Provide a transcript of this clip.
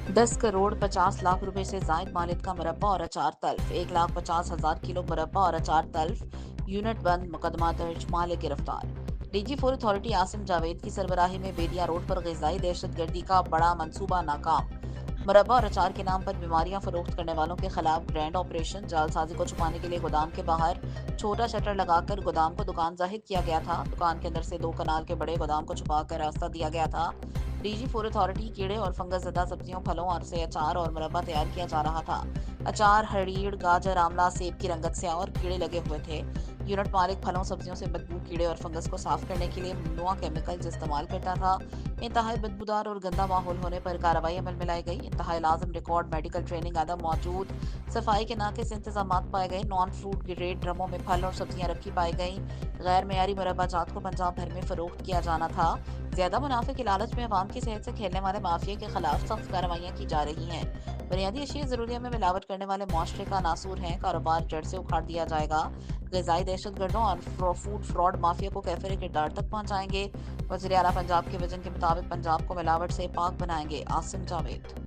10 करोड़ 50 लाख रुपए से जायद मालियत का मुरब्बा और अचार तल्फ। 1,50,000 किलो मुरब्बा और अचार तल्फ। यूनिट बंद, मुकदमा दर्ज, मालिक गिरफ्तार। DG food authority Asim Javed की सरबराही में बेदिया रोड पर ग़िज़ाई दहशतगर्दी का बड़ा मंसूबा नाकाम। मुरब्बा और अचार के नाम पर बीमारियां फरोख्त करने वालों के खिलाफ ग्रैंड ऑपरेशन। जालसाजी को छुपाने के लिए गोदाम के बाहर छोटा शटर लगाकर गोदाम को दुकान जाहिर किया गया था। दुकान के अंदर से 2 कनाल के बड़े गोदाम को छुपाकर रास्ता दिया गया था। डीजी फूड अथॉरिटी कीड़े और फंगस ज़दा सब्जियों फलों और से अचार और मुरब्बा तैयार किया जा रहा था। अचार हरीड़, गाजर, आंवला, सेब की रंगत से और कीड़े लगे हुए थे। यूनिट मालिक फलों सब्जियों से बदबू, कीड़े और फंगस को साफ करने के लिए ममनुआ केमिकल्स इस्तेमाल करता था। इंतहाई बदबूदार और गंदा माहौल होने पर कार्रवाई अमल में लाई गई। इंतहाई लाजम रिकॉर्ड मेडिकल ट्रेनिंग आदम मौजूद, सफाई के नाकिस इंतजाम पाए गए। नॉन फूड ग्रेड ड्रमों में फल और सब्जियां रखी पाई गई। गैर मयारी मुरब्बा जात को पंजाब भर में फरोख्त किया जाना था। ज्यादा मुनाफे के लालच में अवाम की सेहत से खेलने वाले माफिया के खिलाफ सख्त कार्रवाइयाँ की जा रही हैं। बुनियादी अशिया ज़रूरिया में मिलावट करने वाले मुआशरे का नासूर है। कारोबार जड़ से उखाड़ दिया जाएगा। ग़िज़ाई दहशतगर्दों और फूड फ्रॉड माफिया को कैफरे किरदार तक पहुँचाएंगे। वज़ीर आला पंजाब के विजन के मुताबिक पंजाब को मिलावट से पाक बनाएंगे। आसिम जावेद।